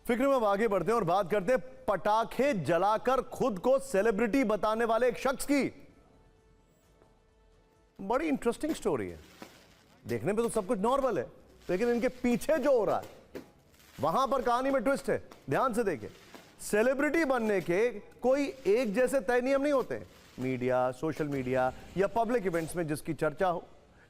फिक्र में अब आगे बढ़ते हैं और बात करते हैं पटाखे जलाकर खुद को सेलिब्रिटी बताने वाले एक शख्स की। बड़ी इंटरेस्टिंग स्टोरी है। देखने पे तो सब कुछ नॉर्मल है, लेकिन इनके पीछे जो हो रहा है वहां पर कहानी में ट्विस्ट है। ध्यान से देखें। सेलिब्रिटी बनने के कोई एक जैसे तय नियम नहीं होते। मीडिया, सोशल मीडिया या पब्लिक इवेंट्स में जिसकी चर्चा हो,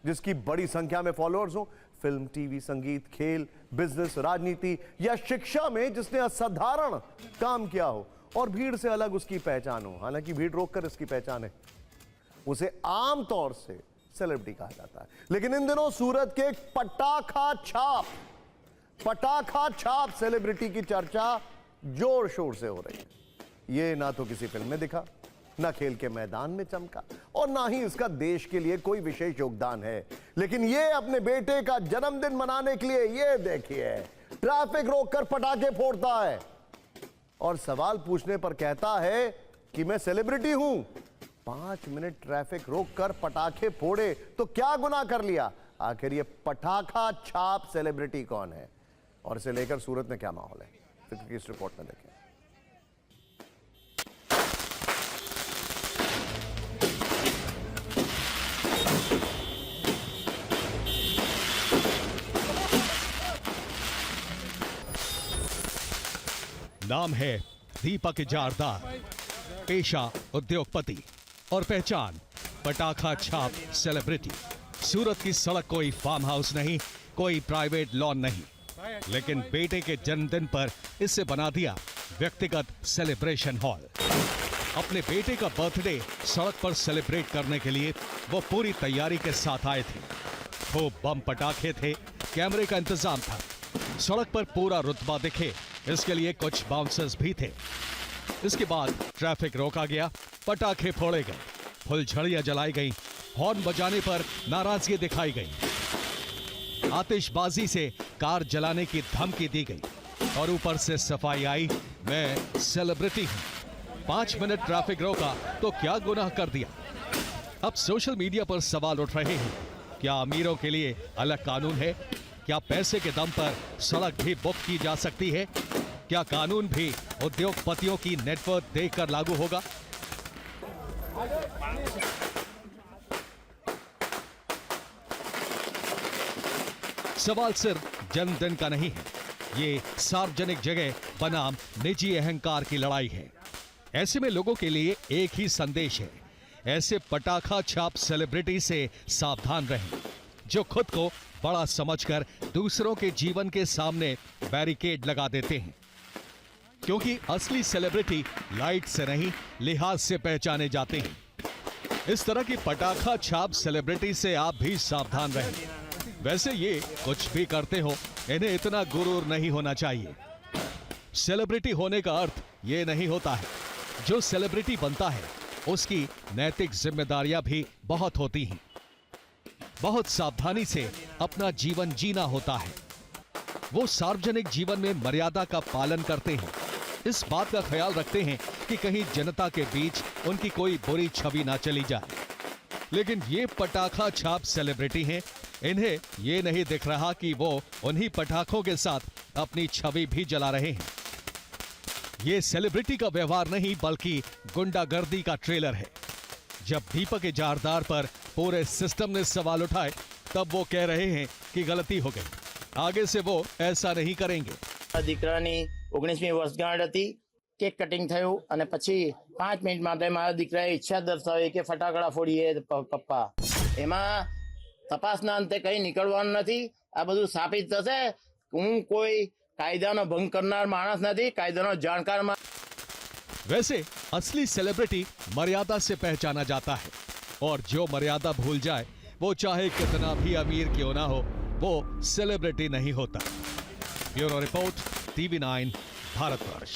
जिसकी बड़ी संख्या में फॉलोअर्स हो, फिल्म, टीवी, संगीत, खेल, बिजनेस, राजनीति या शिक्षा में जिसने असाधारण काम किया हो और भीड़ से अलग उसकी पहचान हो, हालांकि भीड़ रोककर इसकी पहचान है, उसे आमतौर से सेलिब्रिटी कहा जाता है। लेकिन इन दिनों सूरत के पटाखा छाप सेलिब्रिटी की चर्चा जोर शोर से हो रही है। ये ना तो किसी फिल्म में दिखा, ना खेल के मैदान में चमका और ना ही इसका देश के लिए कोई विशेष योगदान है, लेकिन ये अपने बेटे का जन्मदिन मनाने के लिए, ये देखिए, ट्रैफिक रोककर पटाखे फोड़ता है और सवाल पूछने पर कहता है कि मैं सेलिब्रिटी हूं। 5 मिनट ट्रैफिक रोककर पटाखे फोड़े तो क्या गुनाह कर लिया? आखिर ये पटाखा छाप सेलिब्रिटी कौन है और इसे लेकर सूरत में क्या माहौल है, फिक्र की इस रिपोर्ट में देखें। नाम है दीपक जारदार, पेशा उद्योगपति और पहचान पटाखा छाप सेलिब्रिटी। सूरत की सड़क कोई फार्म हाउस नहीं, कोई प्राइवेट लॉन नहीं, लेकिन बेटे के जन्मदिन पर इसे बना दिया व्यक्तिगत सेलिब्रेशन हॉल। अपने बेटे का बर्थडे सड़क पर सेलिब्रेट करने के लिए वो पूरी तैयारी के साथ आए थे। खूब बम पटाखे थे, कैमरे का इंतजाम था, सड़क पर पूरा रुतबा दिखे इसके लिए कुछ बाउंसर्स भी थे। इसके बाद ट्रैफिक रोका गया, पटाखे फोड़े गए, फुलझड़ियां जलाई गई, हॉर्न बजाने पर नाराजगी दिखाई गई, आतिशबाजी से कार जलाने की धमकी दी गई और ऊपर से सफाई आई, मैं सेलिब्रिटी हूं। 5 मिनट ट्रैफिक रोका तो क्या गुनाह कर दिया? अब सोशल मीडिया पर सवाल उठ रहे हैं, क्या अमीरों के लिए अलग कानून है? क्या पैसे के दम पर सड़क भी बुक की जा सकती है? क्या कानून भी उद्योगपतियों की नेटवर्क देखकर लागू होगा? सवाल सिर्फ जन्मदिन का नहीं है, ये सार्वजनिक जगह बनाम निजी अहंकार की लड़ाई है। ऐसे में लोगों के लिए एक ही संदेश है, ऐसे पटाखा छाप सेलिब्रिटी से सावधान रहें, जो खुद को बड़ा समझकर दूसरों के जीवन के सामने बैरिकेड लगा देते हैं। क्योंकि असली सेलिब्रिटी लाइट से नहीं, लिहाज से पहचाने जाते हैं। इस तरह की पटाखा छाप सेलिब्रिटी से आप भी सावधान रहें। वैसे ये कुछ भी करते हो, इन्हें इतना गुरूर नहीं होना चाहिए। सेलिब्रिटी होने का अर्थ ये नहीं होता है। जो सेलिब्रिटी बनता है उसकी नैतिक जिम्मेदारियां भी बहुत होती हैं। बहुत सावधानी से अपना जीवन जीना होता है। वो सार्वजनिक जीवन में मर्यादा का पालन करते हैं, इस बात का ख्याल रखते हैं कि कहीं जनता के बीच उनकी कोई बुरी छवि ना चली जाए। लेकिन ये पटाखा छाप सेलिब्रिटी हैं, इन्हें ये नहीं दिख रहा कि वो उन्हीं पटाखों के साथ अपनी छवि भी जला रहे हैं। ये सेलिब्रिटी का व्यवहार नहीं, बल्कि गुंडागर्दी का ट्रेलर है। जब दीपक जारदार पर पूरे सिस्टम ने सवाल उठाए, तब वो कह रहे हैं कि गलती हो गई, आगे से वो ऐसा नहीं करेंगे। દીકરાની 19મી વર્ષગાંઠ હતી, કેક કટિંગ થયું અને પછી 5 મિનિટ માટે મારા દીકરાએ ઈચ્છા દર્શાવી કે ફટાકડા ફોડીએ પપ્પા। એમાં તપાસના અંતે કંઈ નીકળવાનું નથી। આ બધું સાબિત થશે। હું કોઈ કાયદાનો ભંગ કરનાર માણસ નથી, કાયદાનો જાણકાર માણસ। वैसे असली सेलिब्रिटी मर्यादा से पहचाना जाता है, और जो मर्यादा भूल जाए वो चाहे कितना भी अमीर क्यों ना हो, वो सेलिब्रिटी नहीं होता। Bureau report, TV9 Bharatvarsh.